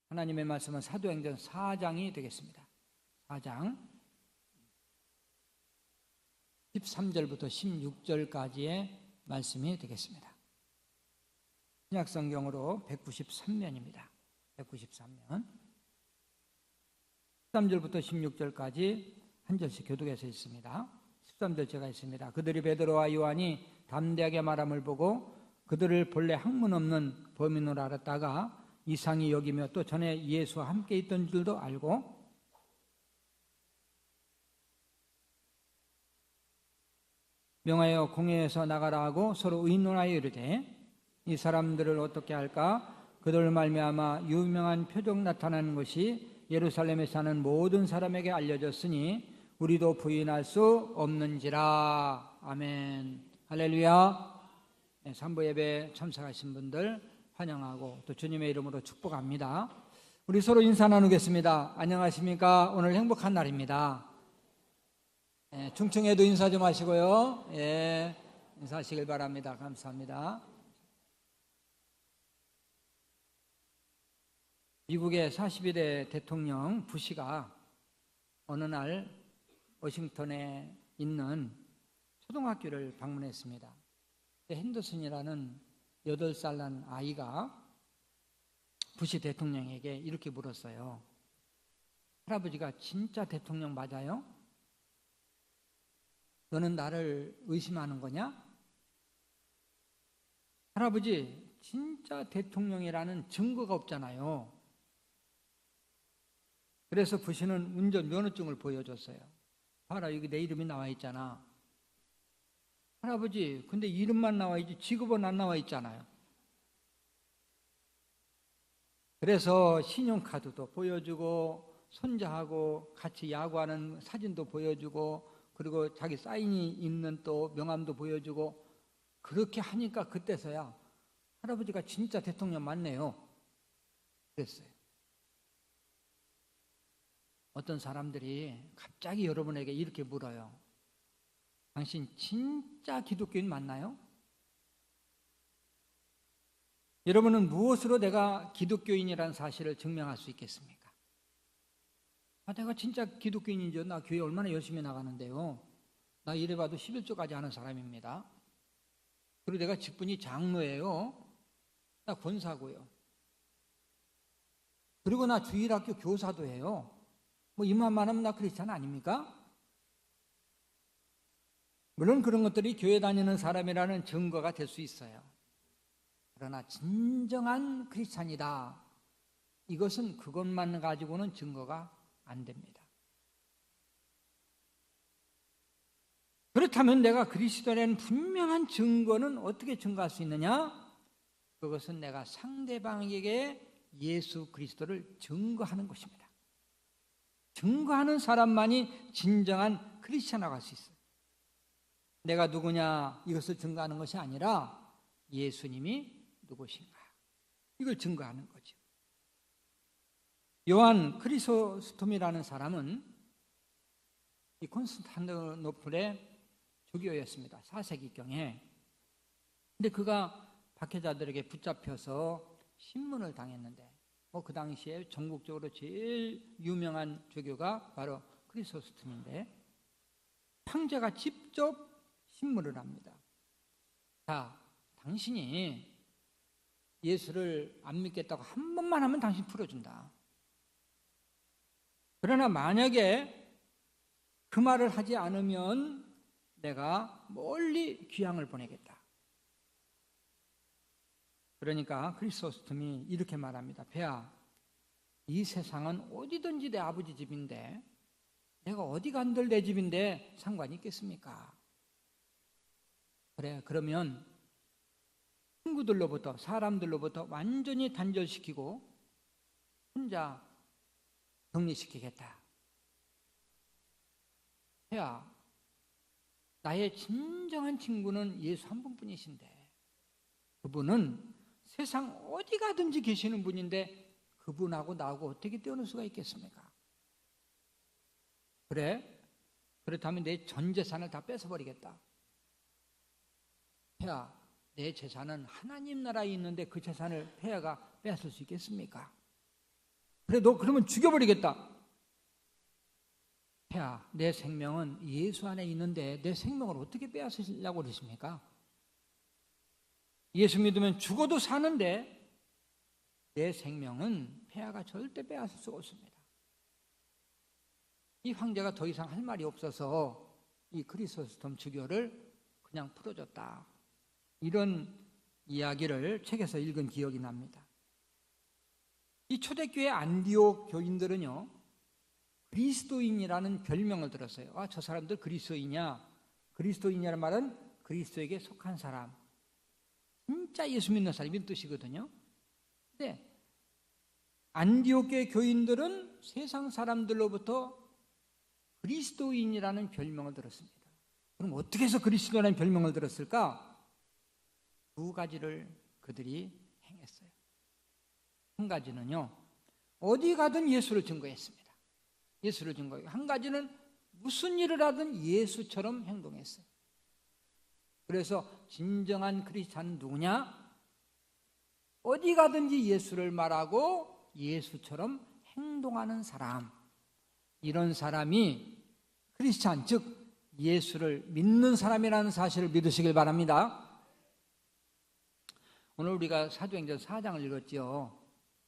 하나님의 말씀은 사도행전 4장이 되겠습니다. 4장 13절부터 16절까지의 말씀이 되겠습니다. 신약성경으로 193면입니다. 193면 13절부터 16절까지 한 절씩 교독해서 있습니다. 13절 제가 있습니다. 그들이 베드로와 요한이 담대하게 말함을 보고 그들을 본래 학문 없는 범인으로 알았다가 이상히 여기며 또 전에 예수와 함께 있던 줄도 알고 명하여 공회에서 나가라 하고 서로 의논하여 이르되 이 사람들을 어떻게 할까? 그들 말미암아 유명한 표적 나타나는 것이 예루살렘에 사는 모든 사람에게 알려졌으니 우리도 부인할 수 없는지라. 아멘. 할렐루야. 네, 산부 예배 참석하신 분들 환영하고 또 주님의 이름으로 축복합니다. 우리 서로 인사 나누겠습니다. 안녕하십니까? 오늘 행복한 날입니다. 중청에도 인사 좀 하시고요. 인사하시길 바랍니다. 감사합니다. 미국의 41대 대통령 부시가 어느 날 워싱턴에 있는 초등학교를 방문했습니다. 핸더슨이라는 8살 난 아이가 부시 대통령에게 이렇게 물었어요. 할아버지가 진짜 대통령 맞아요? 너는 나를 의심하는 거냐? 할아버지, 진짜 대통령이라는 증거가 없잖아요. 그래서 부시는 운전 면허증을 보여줬어요. 봐라, 여기 내 이름이 나와 있잖아. 할아버지, 근데 이름만 나와 있지 직업은 안 나와 있잖아요. 그래서 신용카드도 보여주고 손자하고 같이 야구하는 사진도 보여주고 그리고 자기 사인이 있는 또 명함도 보여주고 그렇게 하니까 그때서야 할아버지가 진짜 대통령 맞네요. 그랬어요. 어떤 사람들이 갑자기 여러분에게 이렇게 물어요. 당신 진짜 기독교인 맞나요? 여러분은 무엇으로 내가 기독교인이라는 사실을 증명할 수 있겠습니까? 내가 진짜 기독교인인지요? 나 교회 얼마나 열심히 나가는데요. 나 이래봐도 11조까지 하는 사람입니다. 그리고 내가 직분이 장로예요. 나 권사고요. 그리고 나 주일학교 교사도 해요. 뭐 이만만 하면 나 크리스찬 아닙니까? 물론 그런 것들이 교회 다니는 사람이라는 증거가 될 수 있어요. 그러나 진정한 크리스찬이다. 이것은 그것만 가지고는 증거가 안 됩니다. 그렇다면 내가 그리스도라는 분명한 증거는 어떻게 증거할 수 있느냐? 그것은 내가 상대방에게 예수 그리스도를 증거하는 것입니다. 증거하는 사람만이 진정한 크리스찬이라고 할 수 있어요. 내가 누구냐 이것을 증거하는 것이 아니라 예수님이 누구신가 이걸 증거하는 거죠. 요한 크리소스톰이라는 사람은 이 콘스탄티노플의 조교였습니다. 4세기경에. 근데 그가 박해자들에게 붙잡혀서 신문을 당했는데 그 당시에 전국적으로 제일 유명한 조교가 바로 크리소스톰인데 황제가 직접 신문을 합니다. 자, 당신이 예수를 안 믿겠다고 한 번만 하면 당신 풀어준다. 그러나 만약에 그 말을 하지 않으면 내가 멀리 귀향을 보내겠다. 그러니까 크리소스톰이 이렇게 말합니다. 배야, 이 세상은 어디든지 내 아버지 집인데 내가 어디 간들 내 집인데 상관이 있겠습니까? 그래, 그러면 친구들로부터 사람들로부터 완전히 단절시키고 혼자 격리시키겠다. 야, 나의 진정한 친구는 예수 한 분뿐이신데 그분은 세상 어디 가든지 계시는 분인데 그분하고 나하고 어떻게 떼어놓을 수가 있겠습니까? 그래? 그렇다면 내 전 재산을 다 뺏어버리겠다. 폐하, 내 재산은 하나님 나라에 있는데 그 재산을 폐하가 뺏을 수 있겠습니까? 그래, 너 그러면 죽여버리겠다. 폐하, 내 생명은 예수 안에 있는데 내 생명을 어떻게 빼앗으려고 그러십니까? 예수 믿으면 죽어도 사는데 내 생명은 폐하가 절대 빼앗을 수가 없습니다. 이 황제가 더 이상 할 말이 없어서 이 크리소스톰 주교를 그냥 풀어줬다. 이런 이야기를 책에서 읽은 기억이 납니다. 이 초대교회 안디옥 교인들은요, 그리스도인이라는 별명을 들었어요. 아, 저 사람들 그리스도인이야. 그리스도인이라는 말은 그리스도에게 속한 사람, 진짜 예수 믿는 사람인 뜻이거든요. 근데 안디옥 교회 교인들은 세상 사람들로부터 그리스도인이라는 별명을 들었습니다. 그럼 어떻게 해서 그리스도라는 별명을 들었을까? 두 가지를 그들이 행했어요. 한 가지는요, 어디 가든 예수를 증거했습니다. 예수를 증거했고, 한 가지는 무슨 일을 하든 예수처럼 행동했어요. 그래서 진정한 크리스찬은 누구냐? 어디 가든지 예수를 말하고 예수처럼 행동하는 사람, 이런 사람이 크리스찬, 즉 예수를 믿는 사람이라는 사실을 믿으시길 바랍니다. 오늘 우리가 사도행전 4장을 읽었죠.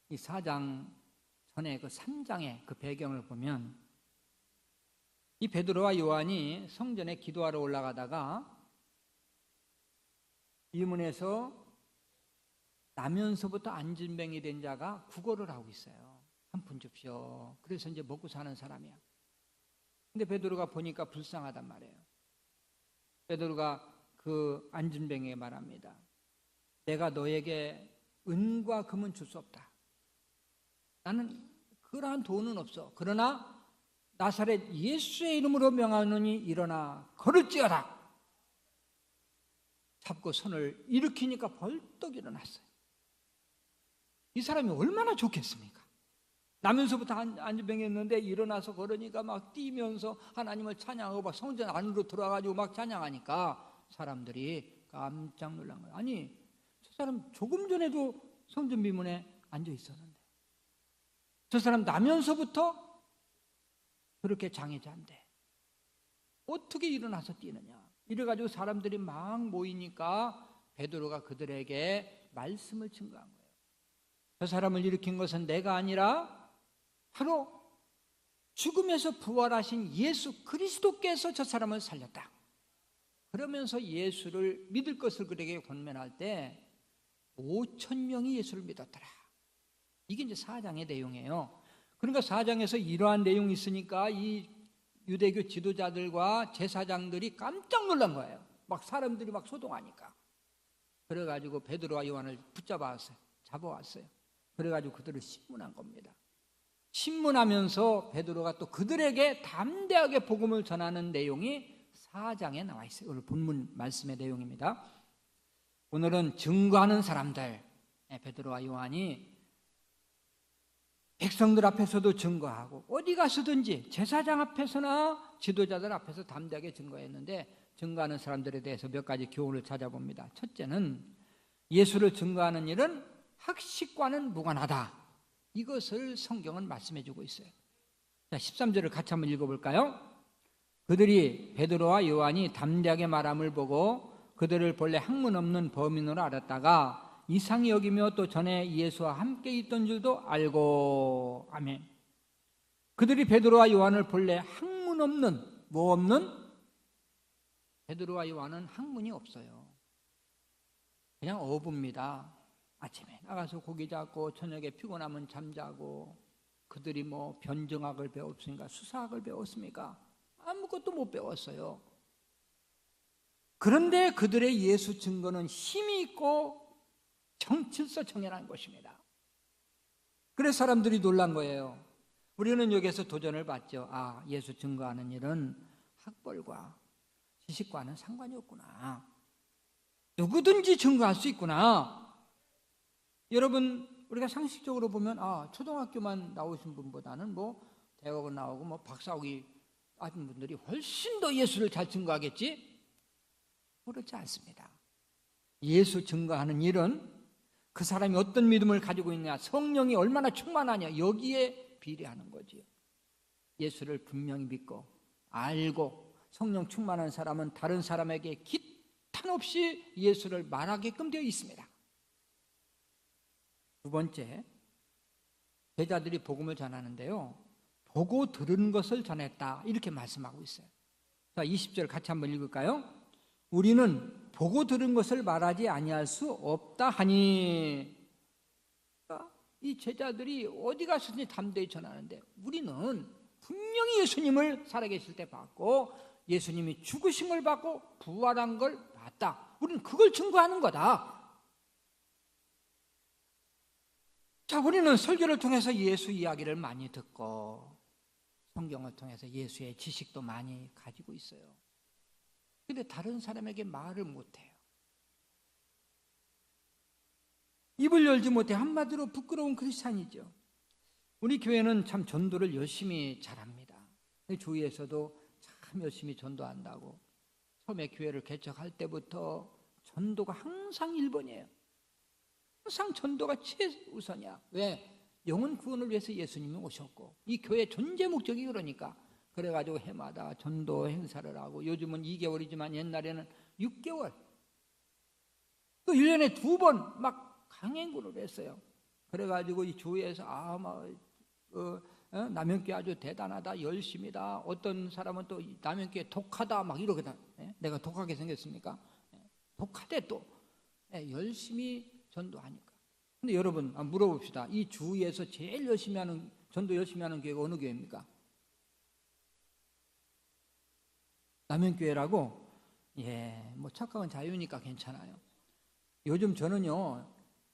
이 4장 전에 그 3장의 그 배경을 보면 이 베드로와 요한이 성전에 기도하러 올라가다가 이문에서 나면서부터 안진뱅이 된 자가 구걸을 하고 있어요. 한 푼 줍시오. 그래서 이제 먹고 사는 사람이야. 근데 베드로가 보니까 불쌍하단 말이에요. 베드로가 그 안진뱅이에게 말합니다. 내가 너에게 은과 금은 줄 수 없다. 나는 그러한 돈은 없어. 그러나 나사렛 예수의 이름으로 명하노니 일어나 걸을지어다. 잡고 손을 일으키니까 벌떡 일어났어요. 이 사람이 얼마나 좋겠습니까? 나면서부터 안진뱅이였는데 일어나서 걸으니까 막 뛰면서 하나님을 찬양하고 막 성전 안으로 들어가가지고 막 찬양하니까 사람들이 깜짝 놀란 거예요. 아니, 저 사람 조금 전에도 성전 비문에 앉아 있었는데 저 사람 나면서부터 그렇게 장애자인데 어떻게 일어나서 뛰느냐. 이래가지고 사람들이 막 모이니까 베드로가 그들에게 말씀을 증거한 거예요. 저 사람을 일으킨 것은 내가 아니라 바로 죽음에서 부활하신 예수 그리스도께서 저 사람을 살렸다. 그러면서 예수를 믿을 것을 그에게 권면할 때 5,000명이 예수를 믿었더라. 이게 이제 4장의 내용이에요. 그러니까 4장에서 이러한 내용이 있으니까 이 유대교 지도자들과 제사장들이 깜짝 놀란 거예요. 막 사람들이 막 소동하니까. 그래가지고 베드로와 요한을 잡아왔어요. 그래가지고 그들을 신문한 겁니다. 신문하면서 베드로가 또 그들에게 담대하게 복음을 전하는 내용이 4장에 나와 있어요. 오늘 본문 말씀의 내용입니다. 오늘은 증거하는 사람들, 베드로와 요한이 백성들 앞에서도 증거하고 어디 가서든지 제사장 앞에서나 지도자들 앞에서 담대하게 증거했는데, 증거하는 사람들에 대해서 몇 가지 교훈을 찾아봅니다. 첫째는 예수를 증거하는 일은 학식과는 무관하다. 이것을 성경은 말씀해 주고 있어요. 자, 13절을 같이 한번 읽어볼까요? 그들이 베드로와 요한이 담대하게 말함을 보고 그들을 본래 학문 없는 범인으로 알았다가 이상히 여기며 또 전에 예수와 함께 있던 줄도 알고. 아멘. 그들이 베드로와 요한을 본래 학문 없는, 뭐 없는? 베드로와 요한은 학문이 없어요. 그냥 어부입니다. 아침에 나가서 고기 잡고 저녁에 피곤하면 잠자고. 그들이 뭐 변정학을 배웠습니까? 수사학을 배웠습니까? 아무것도 못 배웠어요. 그런데 그들의 예수 증거는 힘이 있고 질서정연한 것입니다. 그래서 사람들이 놀란 거예요. 우리는 여기에서 도전을 받죠. 아, 예수 증거하는 일은 학벌과 지식과는 상관이 없구나. 누구든지 증거할 수 있구나. 여러분, 우리가 상식적으로 보면 초등학교만 나오신 분보다는 뭐 대학원 나오고 뭐 박사학위 하신 분들이 훨씬 더 예수를 잘 증거하겠지? 그렇지 않습니다. 예수 증거하는 일은 그 사람이 어떤 믿음을 가지고 있느냐, 성령이 얼마나 충만하냐, 여기에 비례하는 거지요. 예수를 분명히 믿고 알고 성령 충만한 사람은 다른 사람에게 기탄 없이 예수를 말하게끔 되어 있습니다. 두 번째, 제자들이 복음을 전하는데요, 보고 들은 것을 전했다 이렇게 말씀하고 있어요. 자, 20절 같이 한번 읽을까요? 우리는 보고 들은 것을 말하지 아니할 수 없다 하니. 이 제자들이 어디 가서든지 담대히 전하는데, 우리는 분명히 예수님을 살아계실 때 봤고 예수님이 죽으심을 받고 부활한 걸 봤다. 우리는 그걸 증거하는 거다. 자, 우리는 설교를 통해서 예수 이야기를 많이 듣고 성경을 통해서 예수의 지식도 많이 가지고 있어요. 근데 다른 사람에게 말을 못해요. 입을 열지 못해. 한마디로 부끄러운 크리스찬이죠. 우리 교회는 참 전도를 열심히 잘합니다. 주위에서도 참 열심히 전도한다고. 처음에 교회를 개척할 때부터 전도가 항상 1번이에요. 항상 전도가 최우선이야. 왜? 영혼 구원을 위해서 예수님이 오셨고 이 교회의 존재 목적이 그러니까. 그래가지고 해마다 전도 행사를 하고, 요즘은 2개월이지만 옛날에는 6개월, 또 1년에 2번 막 강행군을 했어요. 그래가지고 이 주위에서 남현교회 아주 대단하다, 열심이다. 어떤 사람은 또 남현교회 독하다 막 이러거든. 내가 독하게 생겼습니까? 독하대 또. 열심히 전도하니까. 근데 여러분 물어봅시다. 이 주위에서 제일 열심히 하는, 전도 열심히 하는 교회가 어느 교회입니까? 남현교회라고? 뭐 착각은 자유니까 괜찮아요. 요즘 저는요,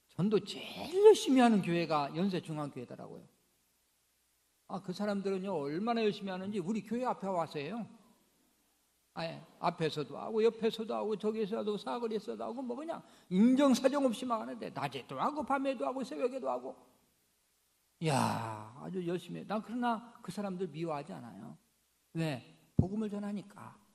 전도 제일 열심히 하는 교회가 연세중앙교회더라고요. 그 사람들은요, 얼마나 열심히 하는지 우리 교회 앞에 와서 해요. 앞에서도 하고 옆에서도 하고 저기서도 사거리에서도 하고 뭐 그냥 인정사정 없이 막 하는데, 낮에도 하고 밤에도 하고 새벽에도 하고. 이야, 아주 열심히 해. 난 그러나 그 사람들 미워하지 않아요. 왜? 복음을 전하니까.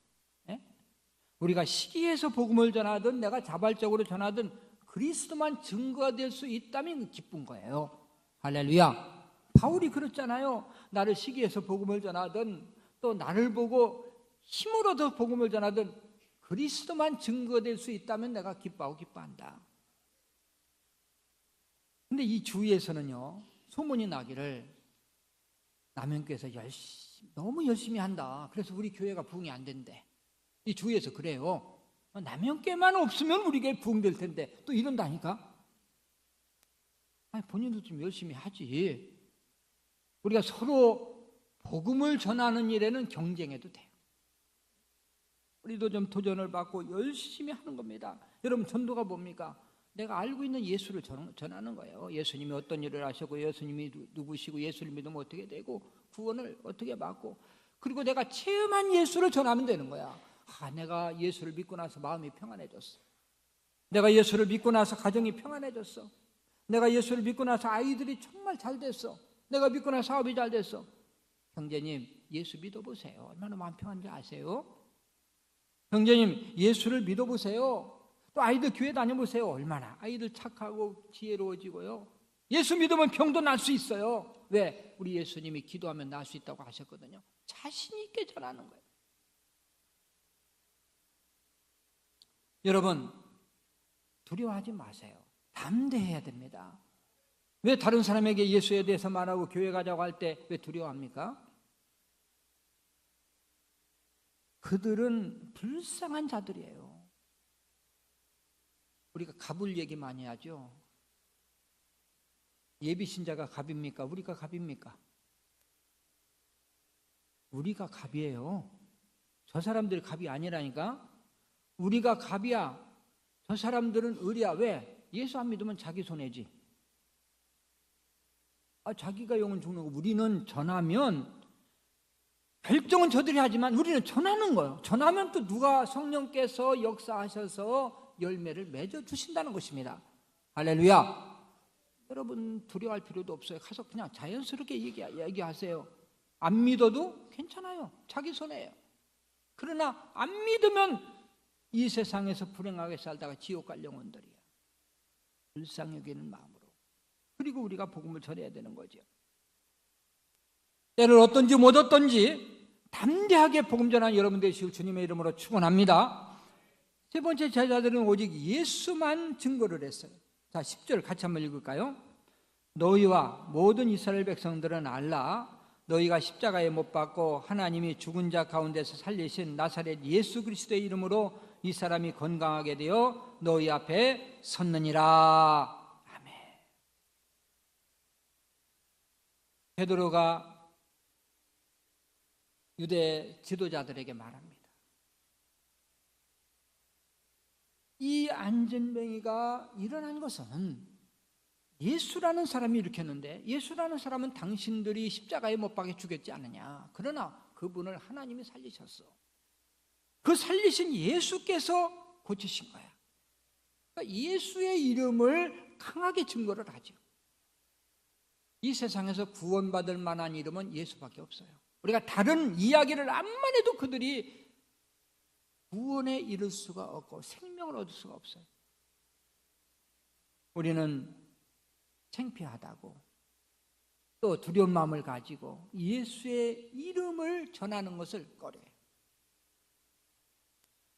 우리가 시기에서 복음을 전하든 내가 자발적으로 전하든 그리스도만 증거가 될 수 있다면 기쁜 거예요. 할렐루야. 바울이 그랬잖아요. 나를 시기에서 복음을 전하든 또 나를 보고 힘으로 더 복음을 전하든 그리스도만 증거될 수 있다면 내가 기뻐하고 기뻐한다. 근데 이 주위에서는요, 소문이 나기를 남현교회에서 너무 열심히 한다. 그래서 우리 교회가 부흥이 안 된대. 이 주위에서 그래요. 남현교회만 없으면 우리 교회 부흥될 텐데 또 이런다니까. 본인도 좀 열심히 하지. 우리가 서로 복음을 전하는 일에는 경쟁해도 돼요. 우리도 좀 도전을 받고 열심히 하는 겁니다. 여러분, 전도가 뭡니까? 내가 알고 있는 예수를 전하는 거예요. 예수님이 어떤 일을 하셨고 예수님이 누구시고 예수를 믿으면 어떻게 되고 구원을 어떻게 받고, 그리고 내가 체험한 예수를 전하면 되는 거야. 내가 예수를 믿고 나서 마음이 평안해졌어. 내가 예수를 믿고 나서 가정이 평안해졌어. 내가 예수를 믿고 나서 아이들이 정말 잘 됐어. 내가 믿고 나서 사업이 잘 됐어. 형제님, 예수 믿어보세요. 얼마나 마음 평안한지 아세요? 형제님, 예수를 믿어보세요. 또 아이들 교회 다녀보세요. 얼마나 아이들 착하고 지혜로워지고요. 예수 믿으면 병도 날 수 있어요. 왜? 우리 예수님이 기도하면 날 수 있다고 하셨거든요. 자신 있게 전하는 거예요. 여러분, 두려워하지 마세요. 담대해야 됩니다. 왜 다른 사람에게 예수에 대해서 말하고 교회 가자고 할 때 왜 두려워합니까? 그들은 불쌍한 자들이에요. 우리가 갑을 얘기 많이 하죠. 예비신자가 갑입니까? 우리가 갑입니까? 우리가 갑이에요. 저 사람들이 갑이 아니라니까. 우리가 갑이야. 저 사람들은 을이야. 왜? 예수 안 믿으면 자기 손해지. 자기가 영은 죽는 거. 우리는 전하면, 결정은 저들이 하지만 우리는 전하는 거예요. 전하면 또 누가 성령께서 역사하셔서 열매를 맺어 주신다는 것입니다. 할렐루야. 여러분, 두려워할 필요도 없어요. 가서 그냥 자연스럽게 얘기하세요. 안 믿어도 괜찮아요. 자기 손해예요. 그러나 안 믿으면 이 세상에서 불행하게 살다가 지옥 갈 영혼들이에요. 불쌍히 여기는 마음으로. 그리고 우리가 복음을 전해야 되는 거죠. 때를 얻든지 못 얻든지 담대하게 복음 전하는 여러분 되시길 주님의 이름으로 축원합니다. 세 번째, 제자들은 오직 예수만 증거를 했어요. 자, 10절 같이 한번 읽을까요? 너희와 모든 이스라엘 백성들은 알라. 너희가 십자가에 못 박고 하나님이 죽은 자 가운데서 살리신 나사렛 예수 그리스도의 이름으로 이 사람이 건강하게 되어 너희 앞에 섰느니라. 아멘. 베드로가 유대 지도자들에게 말합니다. 이 안전뱅이가 일어난 것은 예수라는 사람이 일으켰는데, 예수라는 사람은 당신들이 십자가에 못 박혀 죽였지 않느냐. 그러나 그분을 하나님이 살리셨어. 그 살리신 예수께서 고치신 거야. 그러니까 예수의 이름을 강하게 증거를 하죠. 이 세상에서 구원받을 만한 이름은 예수밖에 없어요. 우리가 다른 이야기를 암만 해도 그들이 구원에 이를 수가 없고 생명을 얻을 수가 없어요. 우리는 창피하다고 또 두려운 마음을 가지고 예수의 이름을 전하는 것을 꺼려요.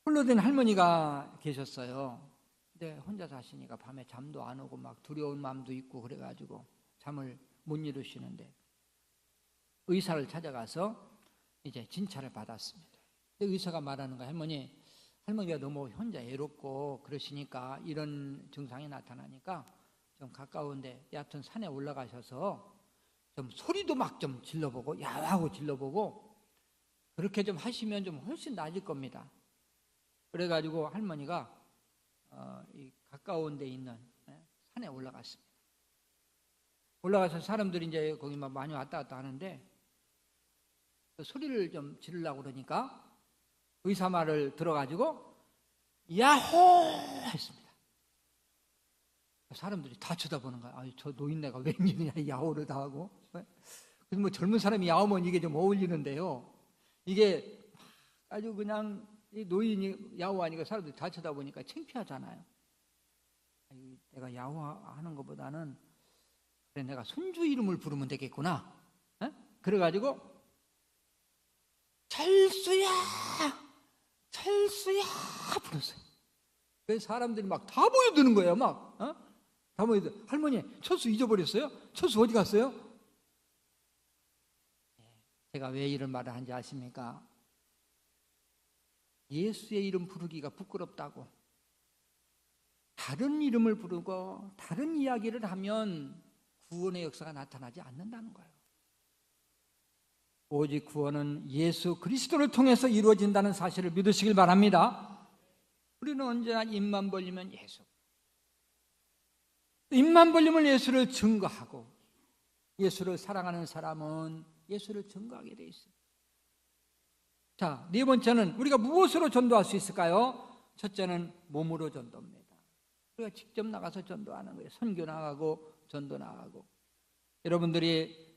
홀로 된 할머니가 계셨어요. 근데 혼자 사시니까 밤에 잠도 안 오고 막 두려운 마음도 있고 그래가지고 잠을 못 이루시는데 의사를 찾아가서 이제 진찰을 받았습니다. 근데 의사가 말하는 거예요. 할머니가 너무 혼자 외롭고 그러시니까 이런 증상이 나타나니까 좀 가까운데 얕은 산에 올라가셔서 좀 소리도 막 좀 질러보고 야하고 질러보고 그렇게 좀 하시면 좀 훨씬 나아질 겁니다. 그래가지고 할머니가 이 가까운 데 있는 산에 올라갔습니다. 올라가서 사람들이 이제 거기 막 많이 왔다 갔다 하는데 소리를 좀 지르려고 그러니까 의사 말을 들어가지고 야호 했습니다. 사람들이 다 쳐다보는 거야. 아, 저 노인네가 웬일이냐 야호를 다 하고. 그래서 뭐 젊은 사람이 야호면 이게 좀 어울리는데요. 이게 아주 그냥 이 노인이 야호하니까 사람들이 다 쳐다보니까 창피하잖아요. 내가 야호하는 것보다는 그래 내가 손주 이름을 부르면 되겠구나. 그래가지고 철수야 불렀어요. 그래서 사람들이 막 다 모여드는 거예요. 다 모여드. 할머니 철수 잊어버렸어요? 철수 어디 갔어요? 제가 왜 이런 말을 하는지 아십니까? 예수의 이름 부르기가 부끄럽다고 다른 이름을 부르고 다른 이야기를 하면 구원의 역사가 나타나지 않는다는 거예요. 오직 구원은 예수 그리스도를 통해서 이루어진다는 사실을 믿으시길 바랍니다. 우리는 언제나 입만 벌리면 예수, 입만 벌리면 예수를 증거하고 예수를 사랑하는 사람은 예수를 증거하게 돼 있어요. 자, 네 번째는 우리가 무엇으로 전도할 수 있을까요? 첫째는 몸으로 전도입니다. 우리가 직접 나가서 전도하는 거예요. 선교 나가고 전도 나가고. 여러분들이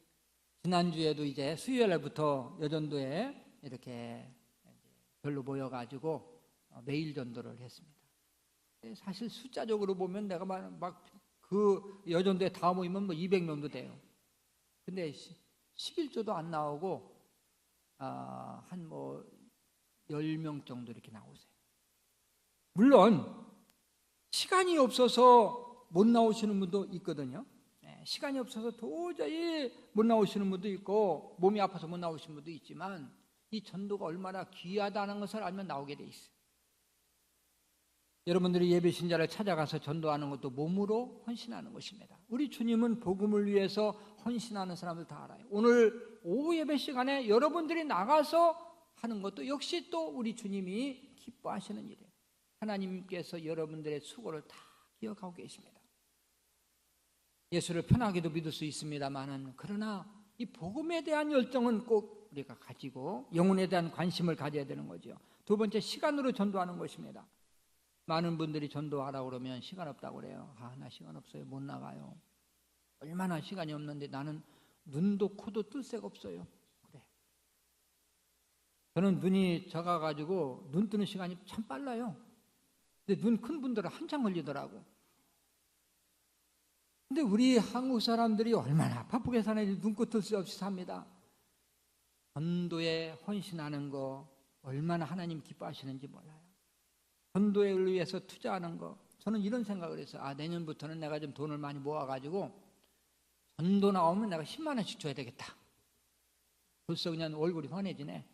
지난주에도 이제 수요일부터 여전도에 이렇게 별로 모여가지고 매일 전도를 했습니다. 사실 숫자적으로 보면 내가 막 그 여전도에 다 모이면 뭐 200명도 돼요. 근데 11조도 안 나오고 한 뭐 10명 정도 이렇게 나오세요. 물론 시간이 없어서 못 나오시는 분도 있거든요. 시간이 없어서 도저히 못 나오시는 분도 있고 몸이 아파서 못 나오시는 분도 있지만 이 전도가 얼마나 귀하다는 것을 알면 나오게 돼 있어요. 여러분들이 예배 신자를 찾아가서 전도하는 것도 몸으로 헌신하는 것입니다. 우리 주님은 복음을 위해서 헌신하는 사람들 다 알아요. 오늘 오후 예배 시간에 여러분들이 나가서 하는 것도 역시 또 우리 주님이 기뻐하시는 일이에요. 하나님께서 여러분들의 수고를 다 기억하고 계십니다. 예수를 편하게도 믿을 수 있습니다만은 그러나 이 복음에 대한 열정은 꼭 우리가 가지고 영혼에 대한 관심을 가져야 되는 거죠. 두 번째, 시간으로 전도하는 것입니다. 많은 분들이 전도하라고 그러면 시간 없다고 그래요. 나 시간 없어요. 못 나가요. 얼마나 시간이 없는데 나는 눈도 코도 뜰 새가 없어요. 그래. 저는 눈이 작아가지고 눈 뜨는 시간이 참 빨라요. 근데 눈 큰 분들은 한참 걸리더라고. 근데 우리 한국 사람들이 얼마나 바쁘게 사는지 눈코 뜰 수 없이 삽니다. 전도에 헌신하는 거 얼마나 하나님 기뻐하시는지 몰라요. 전도에 위해서 투자하는 거, 저는 이런 생각을 해서 내년부터는 내가 좀 돈을 많이 모아가지고 전도 나오면 내가 10만 원씩 줘야 되겠다. 벌써 그냥 얼굴이 환해지네.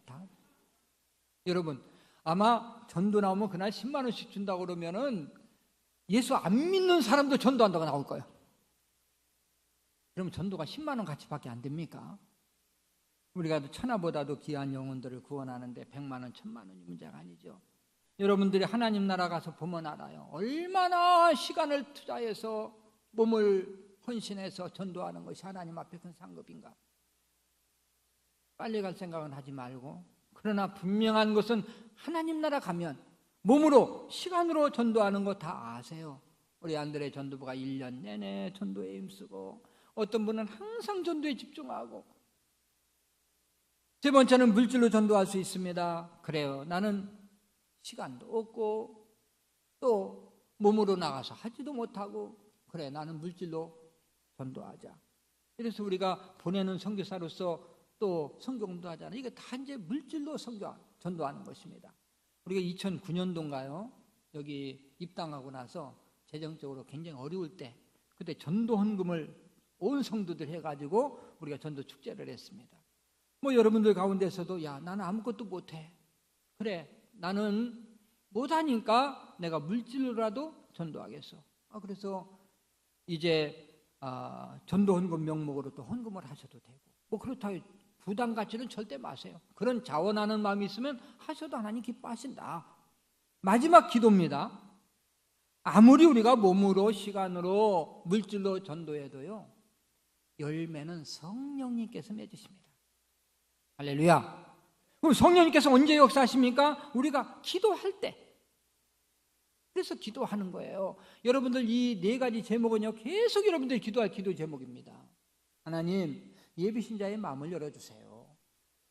여러분, 아마 전도 나오면 그날 10만 원씩 준다고 그러면은 예수 안 믿는 사람도 전도한다고 나올 거예요. 그러면 전도가 10만 원 가치밖에 안 됩니까? 우리가 천하보다도 귀한 영혼들을 구원하는데 100만 원, 1000만 원이 문제가 아니죠. 여러분들이 하나님 나라 가서 보면 알아요. 얼마나 시간을 투자해서 몸을 헌신해서 전도하는 것이 하나님 앞에 큰 상급인가. 빨리 갈 생각은 하지 말고, 그러나 분명한 것은 하나님 나라 가면 몸으로 시간으로 전도하는 거 다 아세요. 우리 안드레 전도부가 1년 내내 전도에 힘쓰고, 어떤 분은 항상 전도에 집중하고, 세 번째는 물질로 전도할 수 있습니다. 그래요, 나는 시간도 없고 또 몸으로 나가서 하지도 못하고, 그래, 나는 물질로 전도하자. 그래서 우리가 보내는 선교사로서 또 선교공도 하잖아요. 이게 다 이제 물질로 전도하는 것입니다. 우리가 2009년도인가요? 여기 입당하고 나서 재정적으로 굉장히 어려울 때, 그때 전도 헌금을 온 성도들 해가지고 우리가 전도 축제를 했습니다. 뭐 여러분들 가운데서도 나는 아무것도 못해. 그래, 나는 못하니까 내가 물질로라도 전도하겠어. 그래서 이제 전도 헌금 명목으로 또 헌금을 하셔도 되고, 뭐 그렇다고 부담 갖지는 절대 마세요. 그런 자원하는 마음이 있으면 하셔도 하나님 기뻐하신다. 마지막 기도입니다. 아무리 우리가 몸으로, 시간으로, 물질로 전도해도요, 열매는 성령님께서 맺으십니다. 할렐루야. 그럼 성령님께서 언제 역사하십니까? 우리가 기도할 때. 그래서 기도하는 거예요. 여러분들 이 네 가지 제목은요, 계속 여러분들이 기도할 기도 제목입니다. 하나님, 예비신자의 마음을 열어주세요.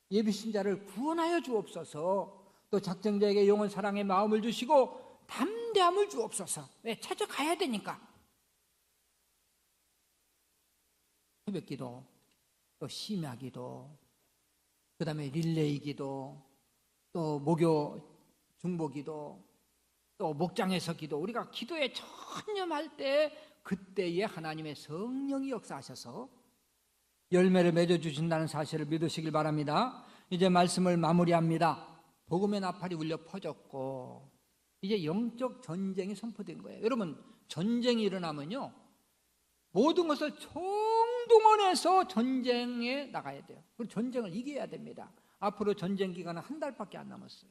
예비신자를 구원하여 주옵소서. 또 작정자에게 영원 사랑의 마음을 주시고 담대함을 주옵소서. 왜? 찾아가야 되니까. 새벽기도, 또 심야기도, 그 다음에 릴레이기도, 또 목요 중보기도, 또 목장에서 기도. 우리가 기도에 전념할 때 그때에 하나님의 성령이 역사하셔서 열매를 맺어주신다는 사실을 믿으시길 바랍니다. 이제 말씀을 마무리합니다. 복음의 나팔이 울려 퍼졌고 이제 영적 전쟁이 선포된 거예요. 여러분, 전쟁이 일어나면요, 모든 것을 총동원해서 전쟁에 나가야 돼요. 그리고 전쟁을 이겨야 됩니다. 앞으로 전쟁 기간은 한 달밖에 안 남았어요.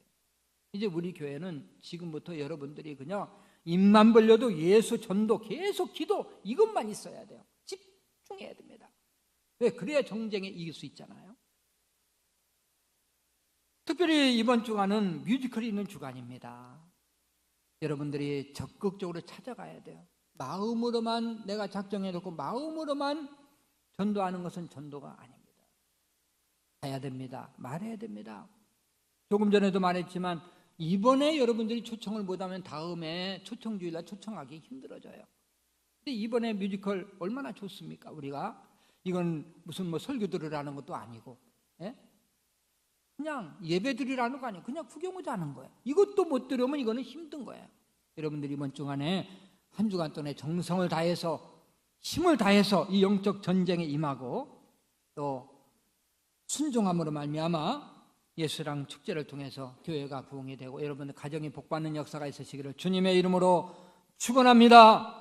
이제 우리 교회는 지금부터 여러분들이 그냥 입만 벌려도 예수 전도, 계속 기도, 이것만 있어야 돼요. 집중해야 됩니다. 왜? 그래야 전쟁에 이길 수 있잖아요. 특별히 이번 주간은 뮤지컬이 있는 주간입니다. 여러분들이 적극적으로 찾아가야 돼요. 마음으로만 내가 작정해놓고 마음으로만 전도하는 것은 전도가 아닙니다. 가야 됩니다. 말해야 됩니다. 조금 전에도 말했지만 이번에 여러분들이 초청을 못하면 다음에 초청주일날 초청하기 힘들어져요. 근데 이번에 뮤지컬 얼마나 좋습니까? 우리가 이건 무슨 뭐 설교 들으라는 것도 아니고, 그냥 예배 드리라는 거 아니에요. 그냥 구경 오자 하는 거예요. 이것도 못 들으면 이거는 힘든 거예요. 여러분들이 이번 주간에 한 주간 동안에 정성을 다해서, 힘을 다해서 이 영적 전쟁에 임하고 또 순종함으로 말미암아 예수랑 축제를 통해서 교회가 부흥이 되고 여러분들 가정이 복받는 역사가 있으시기를 주님의 이름으로 축원합니다.